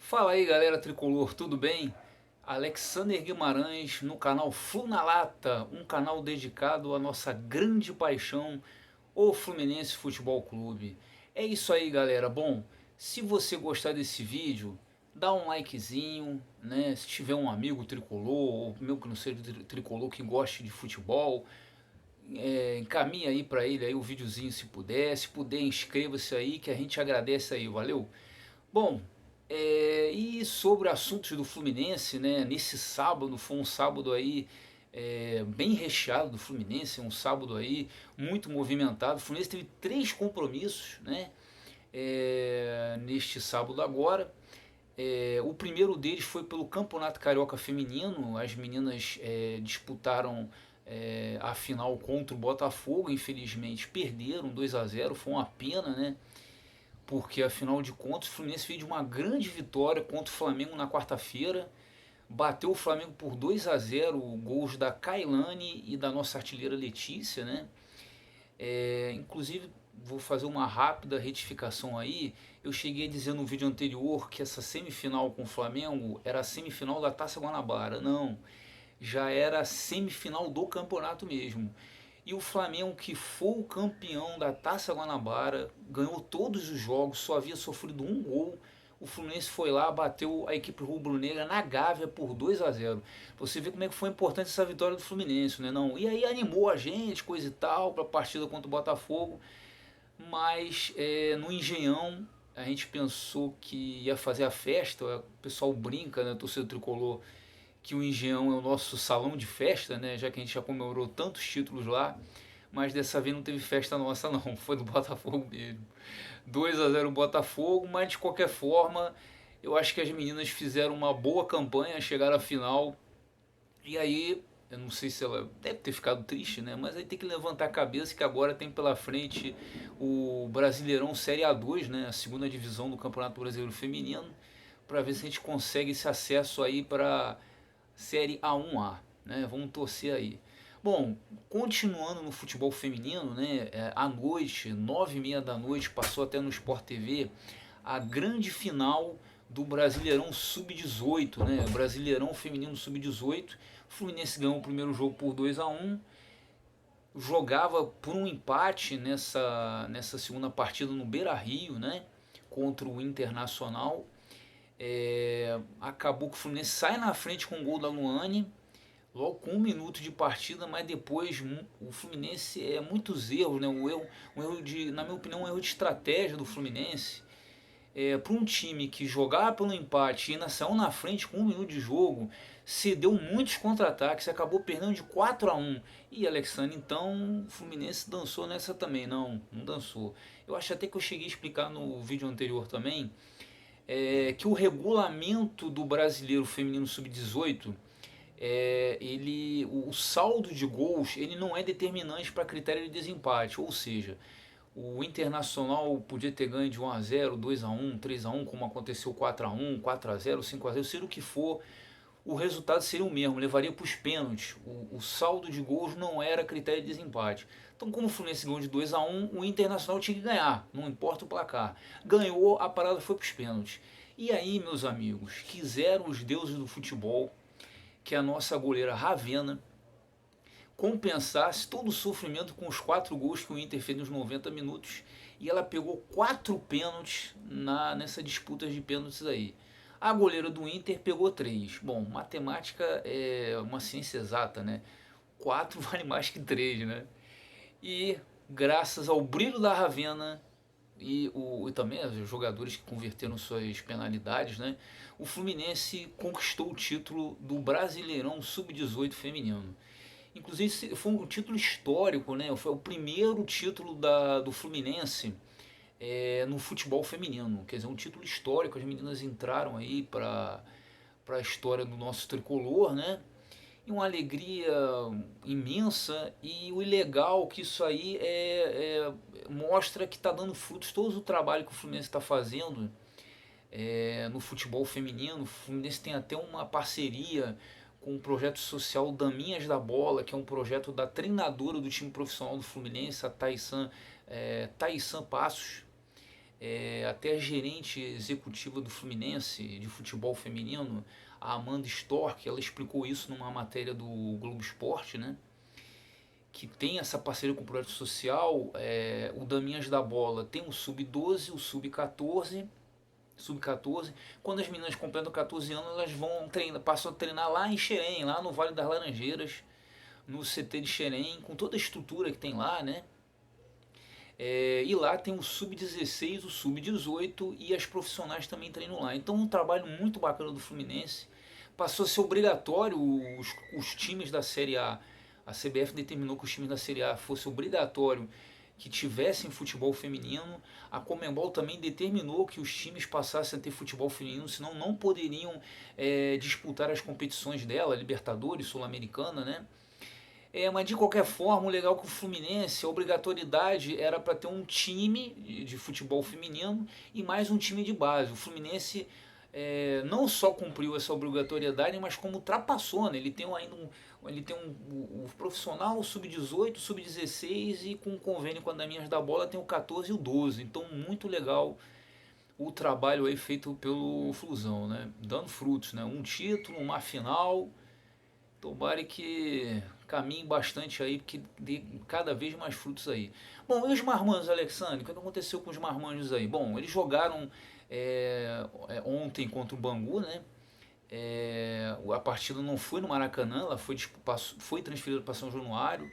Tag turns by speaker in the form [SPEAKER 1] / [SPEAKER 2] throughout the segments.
[SPEAKER 1] Fala aí galera tricolor, tudo bem? Alexander Guimarães no canal Flu na Lata, um canal dedicado à nossa grande paixão, o Fluminense Futebol Clube. É isso aí galera, bom, se você gostar desse vídeo, dá um likezinho, né? Se tiver um amigo tricolor, ou meu que não seja tricolor que goste de futebol, encaminha aí pra ele aí o videozinho se puder inscreva-se aí que a gente agradece aí, valeu? Bom, e sobre assuntos do Fluminense, né? Nesse sábado foi um sábado aí bem recheado do Fluminense, um sábado aí muito movimentado. O Fluminense teve três compromissos, né? Neste sábado agora. O primeiro deles foi pelo Campeonato Carioca Feminino. As meninas disputaram a final contra o Botafogo. Infelizmente perderam 2-0, foi uma pena, né? Porque afinal de contas o Fluminense veio de uma grande vitória contra o Flamengo na quarta-feira, bateu o Flamengo por 2-0, gols da Kailane e da nossa artilheira Letícia, né? Inclusive, vou fazer uma rápida retificação aí. Eu cheguei a dizer no vídeo anterior que essa semifinal com o Flamengo era a semifinal da Taça Guanabara. Não, já era a semifinal do campeonato mesmo. E o Flamengo, que foi o campeão da Taça Guanabara, ganhou todos os jogos, só havia sofrido um gol. O Fluminense foi lá, bateu a equipe rubro-negra na Gávea por 2-0. Você vê como é que foi importante essa vitória do Fluminense, né? Não? E aí animou a gente, coisa e tal, para a partida contra o Botafogo. Mas no Engenhão a gente pensou que ia fazer a festa. O pessoal brinca, né? Torcedor tricolor, que o Engenhão é o nosso salão de festa, né? Já que a gente já comemorou tantos títulos lá. Mas dessa vez não teve festa nossa não, foi do Botafogo mesmo. 2-0 Botafogo, mas de qualquer forma, eu acho que as meninas fizeram uma boa campanha, chegaram à final. E aí, eu não sei se ela deve ter ficado triste, né? Mas aí tem que levantar a cabeça que agora tem pela frente o Brasileirão Série A2, né? A segunda divisão do Campeonato Brasileiro Feminino, para ver se a gente consegue esse acesso aí para Série A1A, né? Vamos torcer aí. Bom, continuando no futebol feminino, né? À noite, 9h30 da noite, passou até no Sport TV a grande final do Brasileirão Sub-18, né? O Brasileirão Feminino Sub-18. O Fluminense ganhou o primeiro jogo por 2-1. Jogava por um empate nessa segunda partida no Beira-Rio, né? Contra o Internacional. Acabou que o Fluminense sai na frente com o gol da Luane, logo com 1 minuto de partida, mas depois o Fluminense muitos erros, né? Um erro de, na minha opinião, um erro de estratégia do Fluminense. Para um time que jogava pelo empate e ainda saiu na frente com 1 minuto de jogo, cedeu muitos contra-ataques, acabou perdendo de 4-1. E Alexandre, então o Fluminense dançou nessa também? Não, não dançou. Eu acho até que eu cheguei a explicar no vídeo anterior também, que o regulamento do Brasileiro Feminino Sub-18, o saldo de gols ele não é determinante para critério de desempate, ou seja, o Internacional podia ter ganho de 1-0, 2-1, 3-1, como aconteceu 4-1, 4-0, 5-0, seja o que for, o resultado seria o mesmo, levaria para os pênaltis. O saldo de gols não era critério de desempate. Então, como o Fluminense ganhou de 2-1, o Internacional tinha que ganhar, não importa o placar. Ganhou, a parada foi para os pênaltis. E aí, meus amigos, quiseram os deuses do futebol que a nossa goleira Ravena compensasse todo o sofrimento com os 4 gols que o Inter fez nos 90 minutos e ela pegou 4 pênaltis nessa disputa de pênaltis aí. A goleira do Inter pegou 3. Bom, matemática é uma ciência exata, né? 4 vale mais que 3, né? E graças ao brilho da Ravena e também os jogadores que converteram suas penalidades, né? O Fluminense conquistou o título do Brasileirão Sub-18 feminino. Inclusive foi um título histórico, né? Foi o primeiro título do Fluminense no futebol feminino. Quer dizer, um título histórico. As meninas entraram aí para a história do nosso tricolor, né? E uma alegria imensa. E o legal que isso aí mostra que está dando frutos todo o trabalho que o Fluminense está fazendo no futebol feminino. O Fluminense tem até uma parceria com o projeto social Daminhas da Bola, que é um projeto da treinadora do time profissional do Fluminense, a Thaissan Passos. até a gerente executiva do Fluminense de futebol feminino, a Amanda Stork, ela explicou isso numa matéria do Globo Esporte, né? Que tem essa parceria com o projeto social. O Daminhas da Bola tem o sub-12, o sub-14. Quando as meninas completam 14 anos, elas passam a treinar lá em Xerém, lá no Vale das Laranjeiras, no CT de Xerém, com toda a estrutura que tem lá, né? E lá tem o sub-16, o sub-18 e as profissionais também treinam lá. Então um trabalho muito bacana do Fluminense. Passou a ser obrigatório os times da Série A. A CBF determinou que os times da Série A fosse obrigatório que tivessem futebol feminino. A Conmebol também determinou que os times passassem a ter futebol feminino, senão não poderiam disputar as competições dela, Libertadores, Sul-Americana, né? Mas de qualquer forma, o legal é que o Fluminense, a obrigatoriedade era para ter um time de futebol feminino e mais um time de base. O Fluminense não só cumpriu essa obrigatoriedade, mas como ultrapassou, né? Ele tem ainda o profissional, o sub-18, o sub-16 e com um convênio com a Daminhas da Bola tem o 14 e o 12. Então muito legal o trabalho aí feito pelo Flusão, né? Dando frutos, né? Um título, uma final. Tomara que caminhe bastante aí, que dê cada vez mais frutos aí. Bom, e os marmanjos, Alexandre? O que aconteceu com os marmanjos aí? Bom, eles jogaram ontem contra o Bangu, né? A partida não foi no Maracanã, ela foi transferida para São Januário.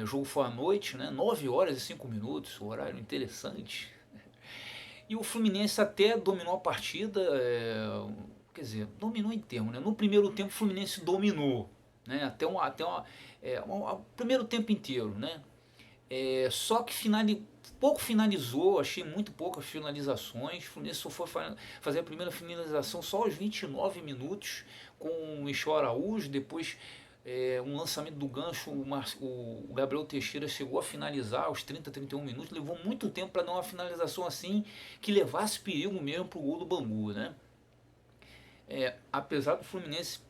[SPEAKER 1] O jogo foi à noite, né? 9 horas e 5 minutos, um horário interessante. E o Fluminense até dominou a partida, quer dizer, dominou em termo, né? No primeiro tempo o Fluminense dominou, né? O primeiro tempo inteiro, né? Só que pouco finalizou, achei muito poucas finalizações. O Fluminense só foi fazer a primeira finalização só aos 29 minutos com o Michel Araújo. Depois, um lançamento do gancho, o Gabriel Teixeira chegou a finalizar aos 30, 31 minutos. Levou muito tempo para dar uma finalização assim que levasse perigo mesmo para o gol do Bangu, né? Apesar do Fluminense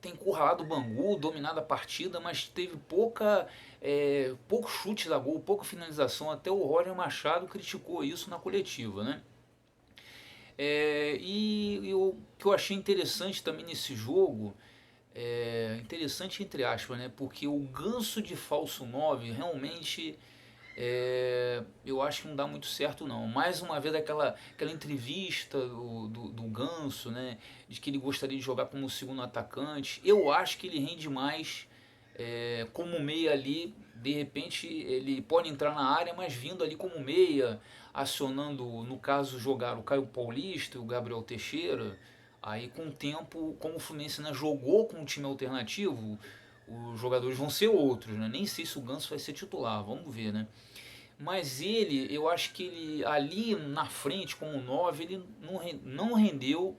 [SPEAKER 1] ter encurralado o Bangu, dominado a partida, mas teve pouco chute a gol, pouca finalização. Até o Roger Machado criticou isso na coletiva, né? E o que eu achei interessante também nesse jogo, interessante entre aspas, né? Porque o ganso de falso 9 realmente eu acho que não dá muito certo não. Mais uma vez aquela entrevista do Ganso, né, de que ele gostaria de jogar como segundo atacante. Eu acho que ele rende mais como meia ali. De repente ele pode entrar na área, mas vindo ali como meia, acionando, no caso, jogar o Caio Paulista e o Gabriel Teixeira. Aí com o tempo, como o Fluminense ainda jogou com um time alternativo, os jogadores vão ser outros, né? Nem sei se o Ganso vai ser titular, vamos ver, né? Mas eu acho que ele ali na frente, como 9 ele não rendeu.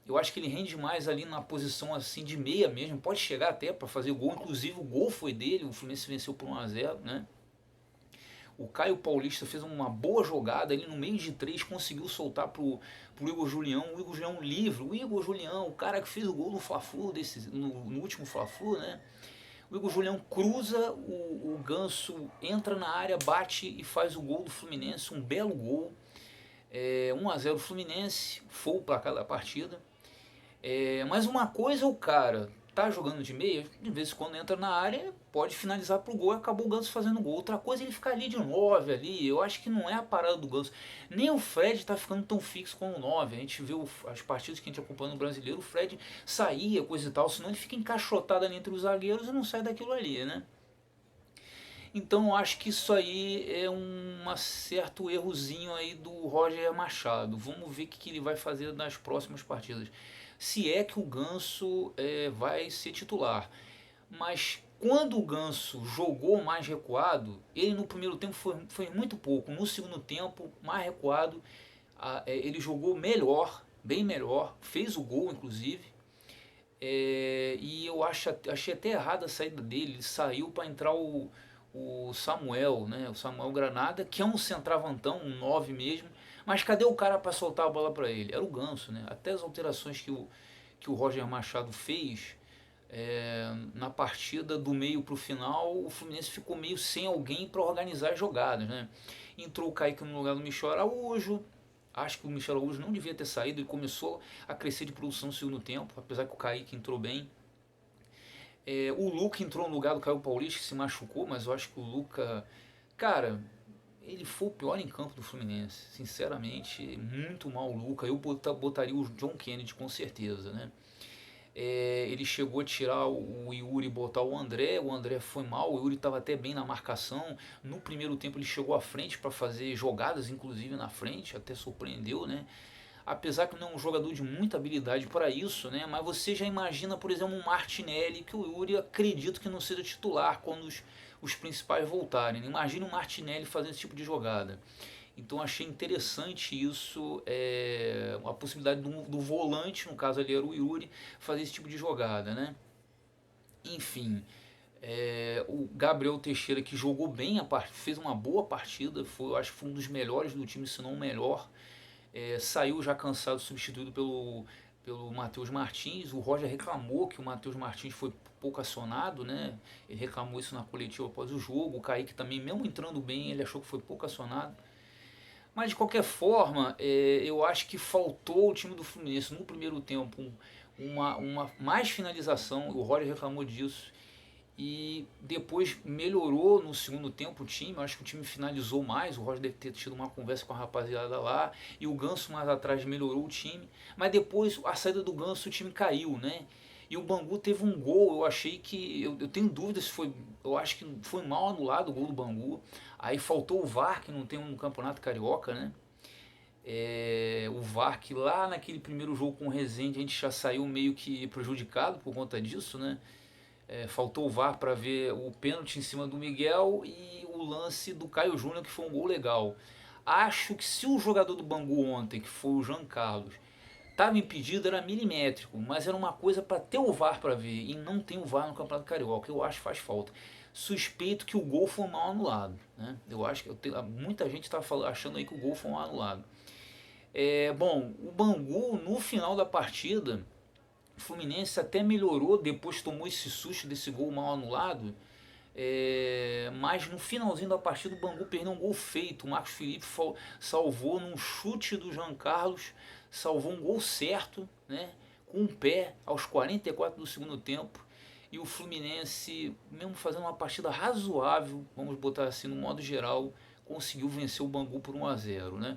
[SPEAKER 1] Eu acho que ele rende mais ali na posição assim de meia mesmo. Pode chegar até para fazer gol. Inclusive o gol foi dele. O Fluminense venceu por 1-0, né? O Caio Paulista fez uma boa jogada. Ele no meio de 3 conseguiu soltar pro Igor Julião. O Igor Julião livre. O Igor Julião, o cara que fez o gol no Fla-Flu, no último Fla-Flu, né? O Igor Julião cruza, o Ganso entra na área, bate e faz o gol do Fluminense, um belo gol. 1-0 Fluminense, foi o placar da partida. Mas uma coisa, o cara tá jogando de meia, de vez em quando entra na área, pode finalizar pro gol e acabou o Ganso fazendo gol. Outra coisa é ele ficar ali de 9 ali, eu acho que não é a parada do Ganso. Nem o Fred tá ficando tão fixo como o 9. A gente viu as partidas que a gente acompanha no Brasileiro, o Fred saía, coisa e tal, senão ele fica encaixotado ali entre os zagueiros e não sai daquilo ali, né? Então eu acho que isso aí é um certo errozinho aí do Roger Machado. Vamos ver o que ele vai fazer nas próximas partidas. Se é que o Ganso vai ser titular. Mas quando o Ganso jogou mais recuado, ele no primeiro tempo foi muito pouco. No segundo tempo, mais recuado, ele jogou melhor, bem melhor, fez o gol inclusive. E eu achei até errada a saída dele. Ele saiu para entrar o Samuel, né? O Samuel Granada, que é um centravantão, um 9 mesmo. Mas cadê o cara para soltar a bola para ele? Era o Ganso, né? Até as alterações que o Roger Machado fez na partida do meio para o final, o Fluminense ficou meio sem alguém para organizar as jogadas, né? entrou o Kaique no lugar do Michel Araújo. Acho que o Michel Araújo não devia ter saído e começou a crescer de produção no segundo tempo, apesar que o Kaique entrou bem. O Luca entrou no lugar do Caio Paulista, que se machucou, mas eu acho que o Luca, cara, ele foi o pior em campo do Fluminense. Sinceramente, muito mal o Luca. Eu botaria o John Kennedy com certeza, né? Ele chegou a tirar o Yuri e botar o André foi mal, o Yuri estava até bem na marcação, no primeiro tempo ele chegou à frente para fazer jogadas, inclusive na frente, até surpreendeu, né? Apesar que não é um jogador de muita habilidade para isso, né? Mas você já imagina, por exemplo, um Martinelli, que o Yuri acredito que não seja titular quando os principais voltarem. Imagina um Martinelli fazendo esse tipo de jogada. Então achei interessante isso, a possibilidade do volante, no caso ali era o Yuri, fazer esse tipo de jogada, né? Enfim, o Gabriel Teixeira, que jogou bem fez uma boa partida, eu acho que foi um dos melhores do time, se não o melhor. Saiu já cansado, substituído pelo Matheus Martins. O Roger reclamou que o Matheus Martins foi pouco acionado, né? Ele reclamou isso na coletiva após o jogo. O Kaique também, mesmo entrando bem, ele achou que foi pouco acionado. Mas de qualquer forma, eu acho que faltou o time do Fluminense no primeiro tempo uma mais finalização. O Roger reclamou disso. E depois melhorou no segundo tempo o time. Eu acho que o time finalizou mais. O Roger deve ter tido uma conversa com a rapaziada lá. E o Ganso mais atrás melhorou o time. Mas depois a saída do Ganso o time caiu, né? E o Bangu teve um gol, eu achei que. Eu tenho dúvidas se foi. Eu acho que foi mal anulado o gol do Bangu. Aí faltou o VAR, que não tem um campeonato carioca, né? O VAR, que lá naquele primeiro jogo com o Rezende a gente já saiu meio que prejudicado por conta disso, né? Faltou o VAR para ver o pênalti em cima do Miguel e o lance do Caio Júnior, que foi um gol legal. Acho que se o jogador do Bangu ontem, que foi o Jean Carlos, estava impedido, era milimétrico, mas era uma coisa para ter o VAR para ver, e não tem o VAR no Campeonato Carioca, eu acho que faz falta. Suspeito que o gol foi mal anulado, né? Eu acho que muita gente está achando aí que o gol foi mal anulado. Bom, o Bangu no final da partida, o Fluminense até melhorou, depois tomou esse susto desse gol mal anulado, mas no finalzinho da partida o Bangu perdeu um gol feito. O Marcos Felipe salvou num chute do Jean Carlos, salvou um gol certo, né, com um pé aos 44 do segundo tempo. E o Fluminense, mesmo fazendo uma partida razoável, vamos botar assim no modo geral, conseguiu vencer o Bangu por 1 a 0, né?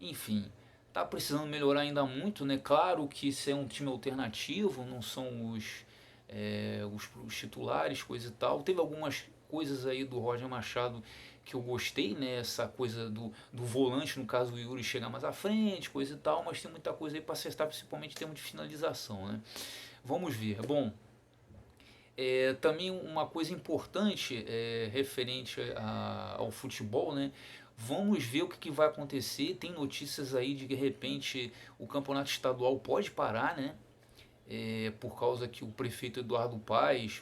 [SPEAKER 1] Enfim, tá precisando melhorar ainda muito, né? Claro que isso é um time alternativo, não são os titulares, coisa e tal. Teve algumas coisas aí do Roger Machado que eu gostei, né? Essa coisa do volante, no caso do Yuri, chegar mais à frente, coisa e tal, mas tem muita coisa aí para acertar, principalmente em termos de finalização, né? Vamos ver. Bom, também uma coisa importante referente ao futebol, né? Vamos ver o que vai acontecer. Tem notícias aí de repente o campeonato estadual pode parar, né? Por causa que o prefeito Eduardo Paes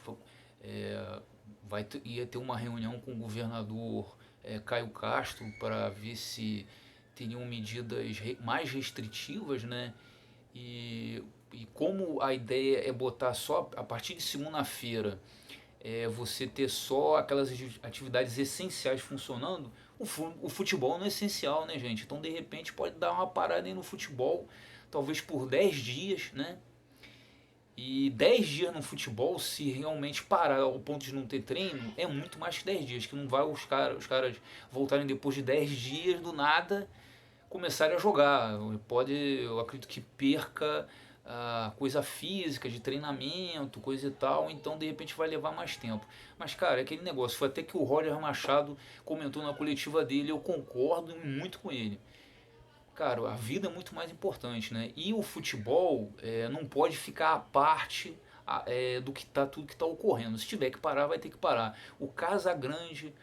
[SPEAKER 1] ia ter uma reunião com o governador Caio Castro para ver se teriam medidas mais restritivas, né? E como a ideia é botar só a partir de segunda-feira, você ter só aquelas atividades essenciais funcionando, o futebol não é essencial, né, gente? Então, de repente, pode dar uma parada aí no futebol, talvez por 10 dias, né? E 10 dias no futebol, se realmente parar ao ponto de não ter treino, é muito mais que 10 dias, que não vai os caras voltarem depois de 10 dias do nada começarem a jogar. Eu acredito que perca a coisa física, de treinamento, coisa e tal, então de repente vai levar mais tempo. Mas cara, é aquele negócio, foi até que o Roger Machado comentou na coletiva dele, eu concordo muito com ele. Cara, a vida é muito mais importante, né? E o futebol não pode ficar à parte do que tá tudo que está ocorrendo. Se tiver que parar, vai ter que parar. O Casagrande,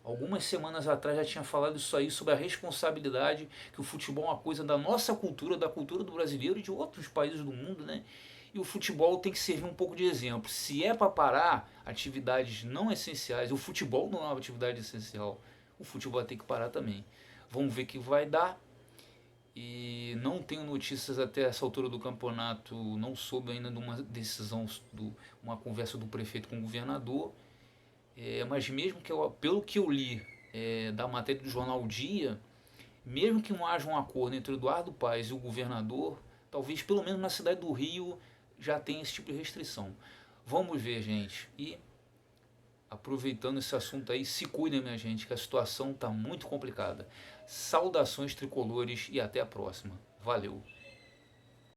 [SPEAKER 1] algumas semanas atrás, já tinha falado isso aí sobre a responsabilidade que o futebol é uma coisa da nossa cultura, da cultura do brasileiro e de outros países do mundo, né? E o futebol tem que servir um pouco de exemplo. Se é para parar atividades não essenciais, o futebol não é uma atividade essencial, o futebol vai ter que parar também. Vamos ver o que vai dar. E não tenho notícias até essa altura do campeonato, não soube ainda de uma decisão, uma conversa do prefeito com o governador, mas mesmo que pelo que eu li, da matéria do jornal O Dia, mesmo que não haja um acordo entre o Eduardo Paes e o governador, talvez pelo menos na cidade do Rio já tenha esse tipo de restrição. Vamos ver, gente. E aproveitando esse assunto aí, se cuidem, minha gente, que a situação está muito complicada. Saudações tricolores e até a próxima. Valeu!